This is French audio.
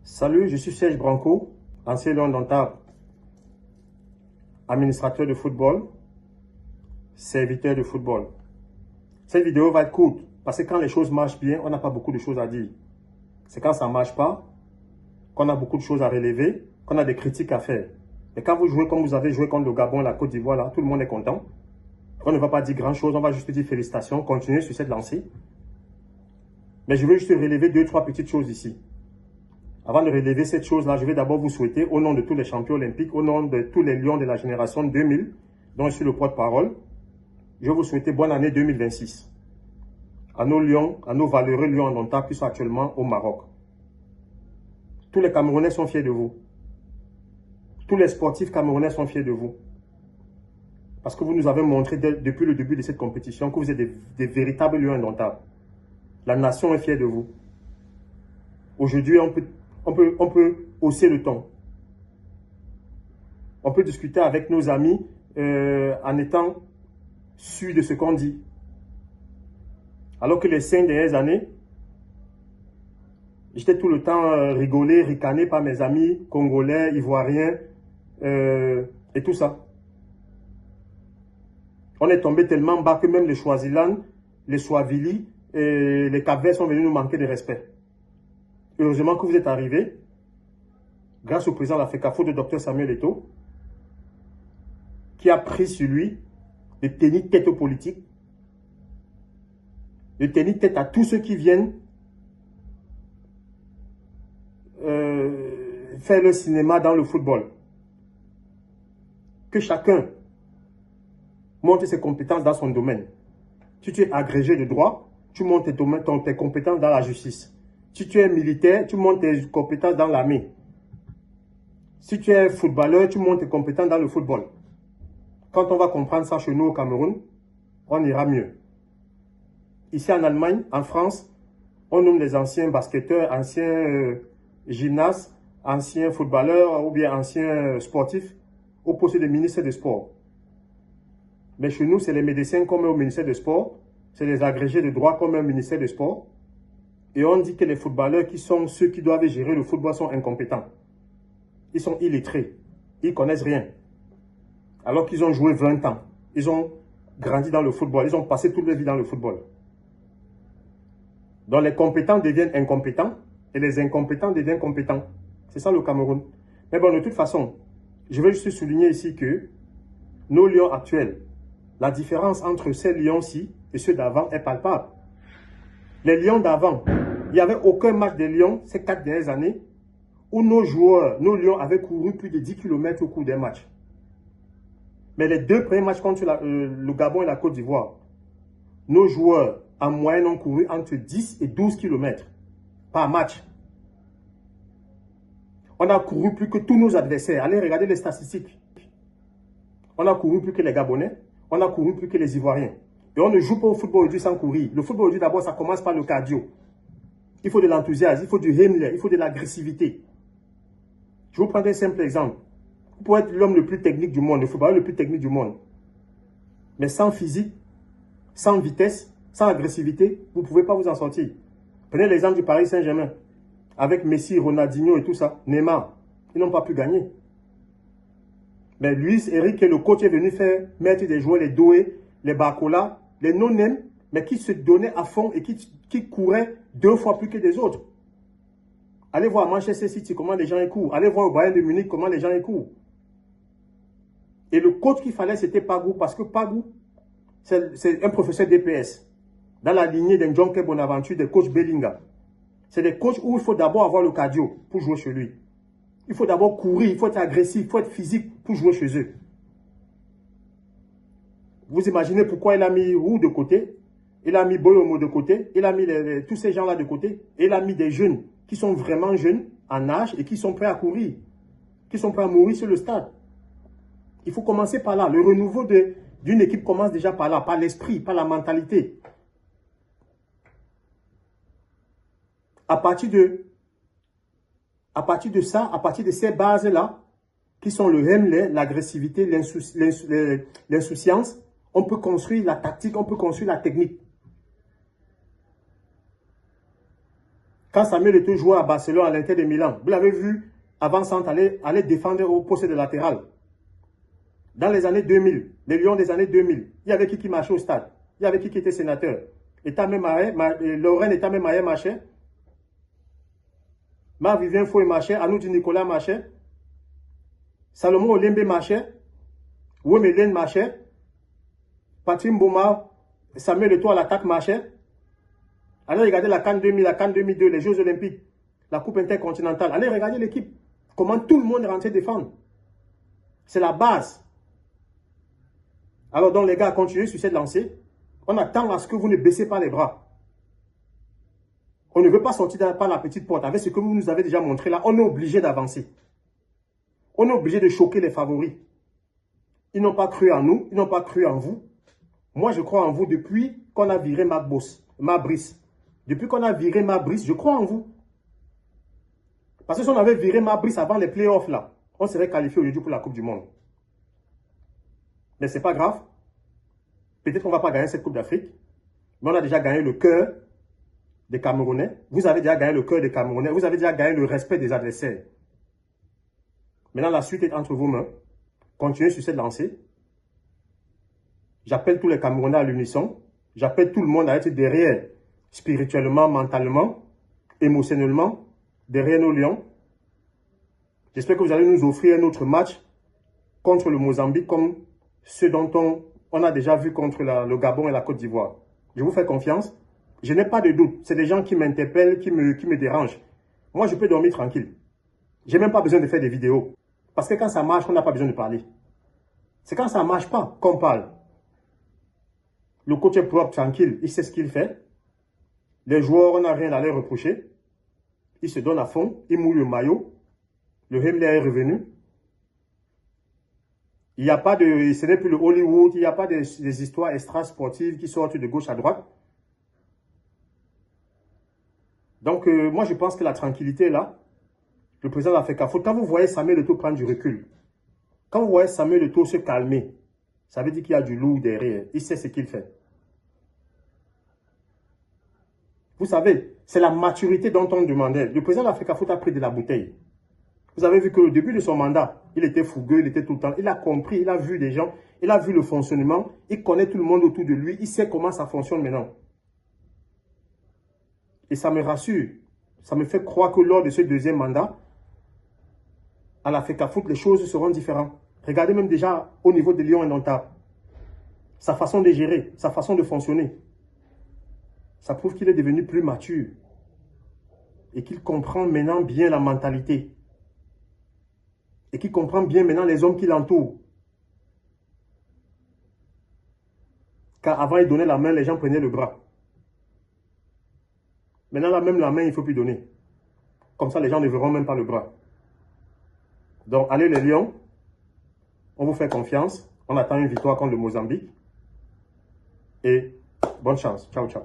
Salut, je suis Serge Branco, ancien Lion d'Antave, administrateur de football, serviteur de football. Cette vidéo va être courte parce que quand les choses marchent bien, on n'a pas beaucoup de choses à dire. C'est quand ça ne marche pas qu'on a beaucoup de choses à relever, qu'on a des critiques à faire. Et quand vous jouez comme vous avez joué contre le Gabon et la Côte d'Ivoire, là, tout le monde est content. On ne va pas dire grand-chose, on va juste dire félicitations, continuez sur cette lancée. Mais je veux juste relever 2-3 petites choses ici. Avant de relever cette chose-là, je vais d'abord vous souhaiter, au nom de tous les champions olympiques, au nom de tous les lions de la génération 2000, dont je suis le porte-parole, je vais vous souhaiter bonne année 2026. À nos lions, à nos valeureux lions en Ontario qui sont actuellement au Maroc. Tous les Camerounais sont fiers de vous. Tous les sportifs camerounais sont fiers de vous. Parce que vous nous avez montré depuis le début de cette compétition que vous êtes des véritables lions indomptables. La nation est fière de vous. Aujourd'hui, on peut hausser le ton. On peut discuter avec nos amis en étant sûr de ce qu'on dit. Alors que les 5 dernières années, j'étais tout le temps rigolé, ricané par mes amis congolais, ivoiriens et tout ça. On est tombé tellement bas que même les Swaziland, les Swahili et les Cap-Verts sont venus nous manquer de respect. Heureusement que vous êtes arrivés, grâce au président de la FECAFO, de Dr Samuel Eto'o, qui a pris sur lui de tenir tête aux politiques, de tenir tête à tous ceux qui viennent faire le cinéma dans le football. Que chacun montre ses compétences dans son domaine. Si tu es agrégé de droit, tu montes tes compétences dans la justice. Si tu es militaire, tu montes tes compétences dans l'armée. Si tu es footballeur, tu montes tes compétences dans le football. Quand on va comprendre ça chez nous au Cameroun, on ira mieux. Ici en Allemagne, en France, on nomme les anciens basketteurs, anciens gymnastes, anciens footballeurs ou bien anciens sportifs au poste de ministre des Sports. Mais chez nous, c'est les médecins qu'on met au ministère des Sports, c'est les agrégés de droit qu'on met au ministère des Sports. Et on dit que les footballeurs qui sont ceux qui doivent gérer le football sont incompétents. Ils sont illettrés. Ils ne connaissent rien. Alors qu'ils ont joué 20 ans. Ils ont grandi dans le football. Ils ont passé toute leur vie dans le football. Donc les compétents deviennent incompétents et les incompétents deviennent compétents. C'est ça le Cameroun. Mais bon, de toute façon, je vais juste souligner ici que nos lions actuels, la différence entre ces lions-ci et ceux d'avant est palpable. Les lions d'avant, il n'y avait aucun match des lions ces 4 dernières années où nos joueurs, nos lions avaient couru plus de 10 km au cours des matchs. Mais les 2 premiers matchs contre le Gabon et la Côte d'Ivoire, nos joueurs en moyenne ont couru entre 10 et 12 km par match. On a couru plus que tous nos adversaires. Allez regarder les statistiques. On a couru plus que les Gabonais, on a couru plus que les Ivoiriens. Et on ne joue pas au football aujourd'hui sans courir. Le football aujourd'hui, d'abord, ça commence par le cardio. Il faut de l'enthousiasme, il faut du Himmler, il faut de l'agressivité. Je vous prends un simple exemple. Vous pouvez être l'homme le plus technique du monde, le footballeur le plus technique du monde. Mais sans physique, sans vitesse, sans agressivité, vous ne pouvez pas vous en sortir. Prenez l'exemple du Paris Saint-Germain. Avec Messi, Ronaldinho et tout ça, Neymar, ils n'ont pas pu gagner. Mais Luis Enrique, le coach, est venu faire mettre des joueurs, les Doué, les Barcola, les non-name, mais qui se donnaient à fond et qui couraient 2 fois plus que les autres. Allez voir à Manchester City comment les gens y courent. Allez voir au Bayern de Munich comment les gens y courent. Et le coach qu'il fallait, c'était Pagou, parce que Pagou, c'est un professeur DPS. Dans la lignée d'un John K. Bonaventure, des coachs Bellinga. C'est des coachs où il faut d'abord avoir le cardio pour jouer chez lui. Il faut d'abord courir, il faut être agressif, il faut être physique pour jouer chez eux. Vous imaginez pourquoi il a mis Roux de côté, il a mis Boyomo de côté, il a mis tous ces gens-là de côté, et il a mis des jeunes qui sont vraiment jeunes en âge et qui sont prêts à courir, qui sont prêts à mourir sur le stade. Il faut commencer par là. Le renouveau d'une équipe commence déjà par là, par l'esprit, par la mentalité. À partir de ça, à partir de ces bases-là, qui sont le Himmler, l'agressivité, l'insouciance, on peut construire la tactique, on peut construire la technique. Quand Samuel Eto'o jouait à Barcelone, à l'Inter de Milan, vous l'avez vu, avant-centre, aller défendre au poste de latéral. Dans les années 2000, les Lions des années 2000, il y avait qui marchait au stade? Il y avait qui était sénateur? Lorraine Etamé Maé marchait. Marc-Vivien Foy marchait. Anoudi Nicolas marchait. Salomon Olembe marchait. Wemelen marchait. Patrick Mboma, Samuel Eto'o à l'attaque marchait. Allez regarder la CAN 2000, la CAN 2002, les Jeux Olympiques, la Coupe intercontinentale. Allez regarder l'équipe. Comment tout le monde est rentré défendre. C'est la base. Alors donc les gars, continuez sur cette lancée. On attend à ce que vous ne baissez pas les bras. On ne veut pas sortir par la petite porte. Avec ce que vous nous avez déjà montré là, on est obligé d'avancer. On est obligé de choquer les favoris. Ils n'ont pas cru en nous, ils n'ont pas cru en vous. Moi, je crois en vous depuis qu'on a viré Brice. Depuis qu'on a viré Brice, je crois en vous. Parce que si on avait viré Brice avant les playoffs là, on serait qualifié aujourd'hui pour la Coupe du Monde. Mais ce n'est pas grave. Peut-être qu'on ne va pas gagner cette Coupe d'Afrique. Mais on a déjà gagné le cœur des Camerounais. Vous avez déjà gagné le cœur des Camerounais. Vous avez déjà gagné le respect des adversaires. Maintenant, la suite est entre vos mains. Continuez sur cette lancée. J'appelle tous les Camerounais à l'unisson. J'appelle tout le monde à être derrière, spirituellement, mentalement, émotionnellement, derrière nos lions. J'espère que vous allez nous offrir un autre match contre le Mozambique comme ceux dont on a déjà vu contre le Gabon et la Côte d'Ivoire. Je vous fais confiance. Je n'ai pas de doute. C'est des gens qui m'interpellent, qui me dérangent. Moi, je peux dormir tranquille. Je n'ai même pas besoin de faire des vidéos. Parce que quand ça marche, on n'a pas besoin de parler. C'est quand ça ne marche pas qu'on parle. Le coach est propre, tranquille. Il sait ce qu'il fait. Les joueurs, on n'a rien à leur reprocher. Ils se donnent à fond. Ils mouillent le maillot. Le Himmler est revenu. Il n'y a pas de... Ce n'est plus le Hollywood. Il n'y a pas des histoires extra-sportives qui sortent de gauche à droite. Donc, moi, je pense que la tranquillité est là. Le président de la FECAFOOT, quand vous voyez Samuel Eto'o prendre du recul, quand vous voyez Samuel Eto'o se calmer, ça veut dire qu'il y a du lourd derrière. Il sait ce qu'il fait. Vous savez, c'est la maturité dont on demandait. Le président de la FECAFOOT a pris de la bouteille. Vous avez vu qu'au début de son mandat, il était fougueux, il était tout le temps. Il a compris, il a vu des gens, il a vu le fonctionnement, il connaît tout le monde autour de lui, il sait comment ça fonctionne maintenant. Et ça me rassure. Ça me fait croire que lors de ce deuxième mandat, à la FECAFOOT, les choses seront différentes. Regardez même déjà au niveau de Lions Indomptables. Sa façon de gérer, sa façon de fonctionner. Ça prouve qu'il est devenu plus mature. Et qu'il comprend maintenant bien la mentalité. Et qu'il comprend bien maintenant les hommes qui l'entourent. Car avant, il donnait la main, les gens prenaient le bras. Maintenant, là, même la main, il ne faut plus donner. Comme ça, les gens ne verront même pas le bras. Donc, allez les Lions. On vous fait confiance. On attend une victoire contre le Mozambique. Et bonne chance. Ciao, ciao.